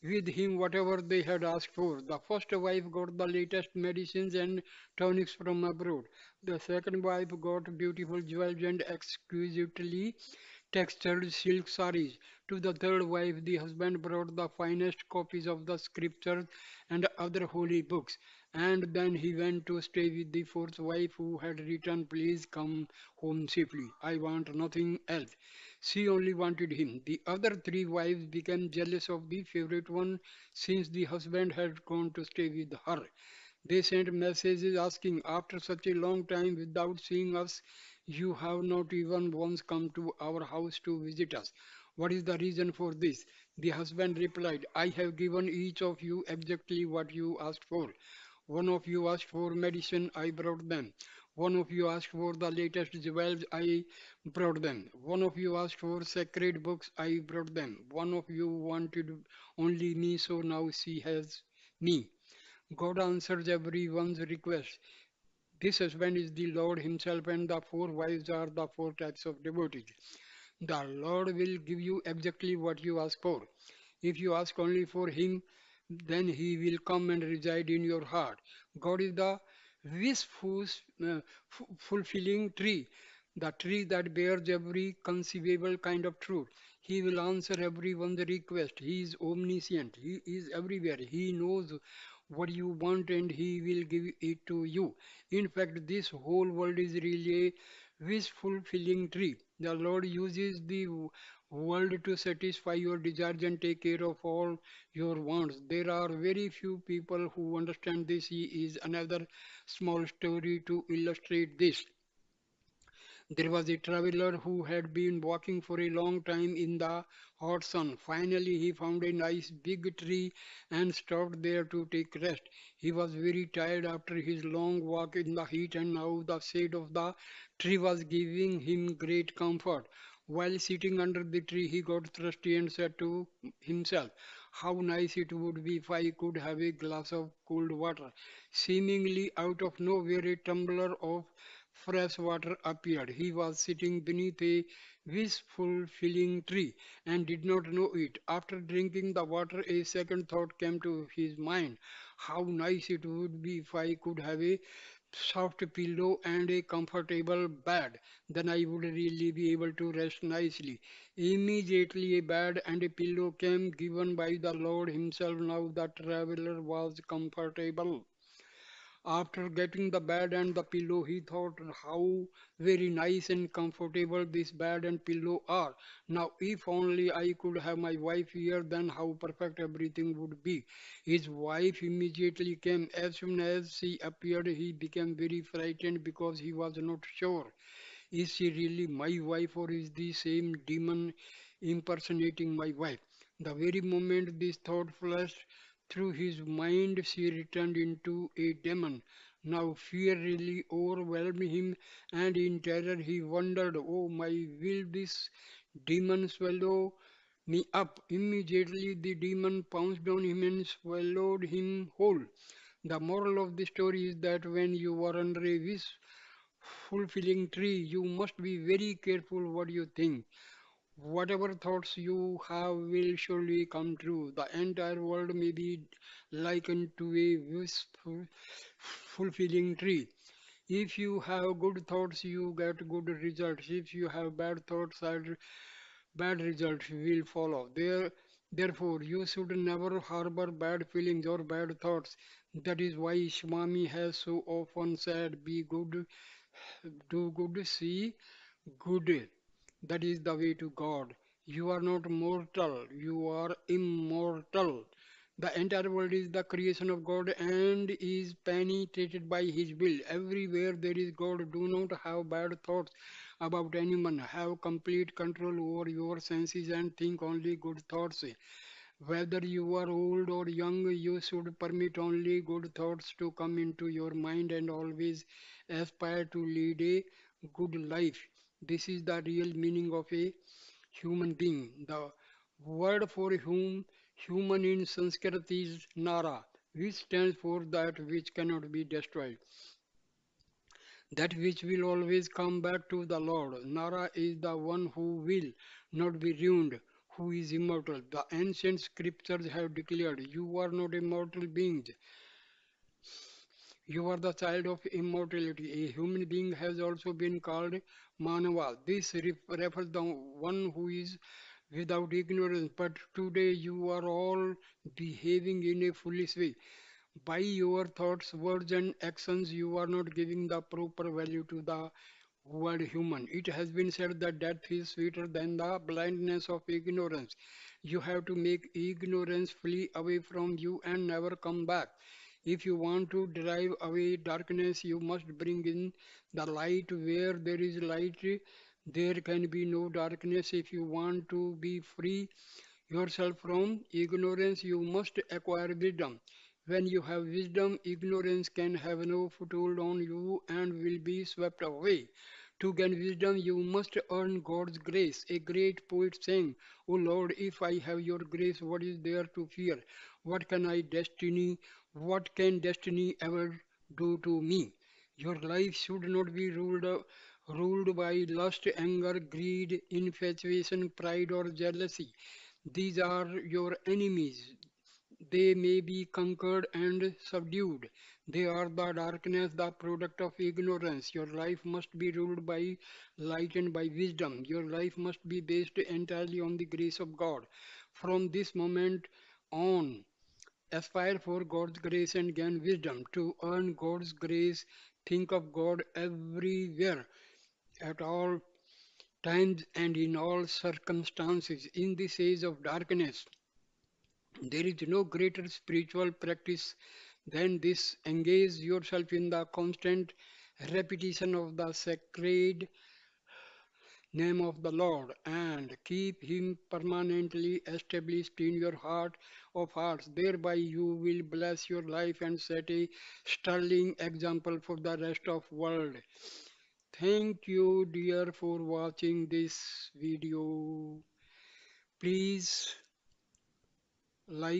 with him whatever they had asked for. The first wife got the latest medicines and tonics from abroad. The second wife got beautiful jewels and exquisitely textured silk saris. To the third wife, the husband brought the finest copies of the scriptures and other holy books. And then he went to stay with the fourth wife who had written, "Please come home safely. I want nothing else." She only wanted him. The other three wives became jealous of the favorite one since the husband had gone to stay with her. They sent messages asking, "After such a long time without seeing us, you have not even once come to our house to visit us. What is the reason for this?" The husband replied, "I have given each of you exactly what you asked for. One of you asked for medicine, I brought them. One of you asked for the latest jewels, I brought them. One of you asked for sacred books, I brought them. One of you wanted only me, so now she has me. God answers everyone's request. This husband is the Lord Himself, and the four wives are the four types of devotees. The Lord will give you exactly what you ask for. If you ask only for Him, then He will come and reside in your heart. God is the wishful, fulfilling tree, the tree that bears every conceivable kind of truth. He will answer everyone's request. He is omniscient. He is everywhere. He knows what you want and He will give it to you. In fact, this whole world is really a wish fulfilling tree. The Lord uses the world to satisfy your desires and take care of all your wants. There are very few people who understand this. He is another small story to illustrate this. There was a traveler who had been walking for a long time in the hot sun. Finally, he found a nice big tree and stopped there to take rest. He was very tired after his long walk in the heat, and now the shade of the tree was giving him great comfort. While sitting under the tree, he got thirsty and said to himself, how nice it would be if I could have a glass of cold water. Seemingly out of nowhere, a tumbler of fresh water appeared. He was sitting beneath a wish-fulfilling tree and did not know it. After drinking the water, a second thought came to his mind. How nice it would be if I could have a soft pillow and a comfortable bed. Then I would really be able to rest nicely. Immediately a bed and a pillow came given by the Lord Himself. Now the traveler was comfortable. After getting the bed and the pillow, he thought how very nice and comfortable this bed and pillow are. Now, if only I could have my wife here, then how perfect everything would be. His wife immediately came. As soon as she appeared, he became very frightened because he was not sure. Is she really my wife or is the same demon impersonating my wife? The very moment this thought flashed through his mind, she returned into a demon. Now fear really overwhelmed him, and in terror he wondered, oh my, will this demon swallow me up? Immediately the demon pounced on him and swallowed him whole. The moral of the story is that when you are under a wish fulfilling tree, you must be very careful what you think. Whatever thoughts you have will surely come true. The entire world may be likened to a wishful, fulfilling tree. If you have good thoughts, you get good results. If you have bad thoughts, bad results will follow. Therefore, you should never harbor bad feelings or bad thoughts. That is why Swami has so often said, be good, do good, see good. That is the way to God. You are not mortal, you are immortal. The entire world is the creation of God and is penetrated by His will. Everywhere there is God. Do not have bad thoughts about anyone. Have complete control over your senses and think only good thoughts. Whether you are old or young, you should permit only good thoughts to come into your mind and always aspire to lead a good life. This is the real meaning of a human being. The word for human in Sanskrit is Nara, which stands for that which cannot be destroyed, that which will always come back to the Lord. Nara is the one who will not be ruined, who is immortal. The ancient scriptures have declared, you are not immortal beings, you are the child of immortality. A human being has also been called Manava. This refers the one who is without ignorance. But today you are all behaving in a foolish way. By your thoughts, words, and actions, you are not giving the proper value to the word human. It has been said that death is sweeter than the blindness of ignorance. You have to make ignorance flee away from you and never come back. If you want to drive away darkness, you must bring in the light. Where there is light, there can be no darkness. If you want to be free yourself from ignorance, you must acquire wisdom. When you have wisdom, ignorance can have no foothold on you and will be swept away. To gain wisdom, you must earn God's grace. A great poet sang, O Lord, if I have your grace, what is there to fear? What can I destiny? What can destiny ever do to me? Your life should not be ruled by lust, anger, greed, infatuation, pride, or jealousy. These are your enemies. They may be conquered and subdued. They are the darkness, the product of ignorance. Your life must be ruled by light and by wisdom. Your life must be based entirely on the grace of God. From this moment on, aspire for God's grace and gain wisdom. To earn God's grace, think of God everywhere, at all times, and in all circumstances. In this age of darkness, there is no greater spiritual practice than this. Engage yourself in the constant repetition of the sacred name of the Lord and keep Him permanently established in your heart of hearts. Thereby you will bless your life and set a sterling example for the rest of world. Thank you dear for watching this video. Please like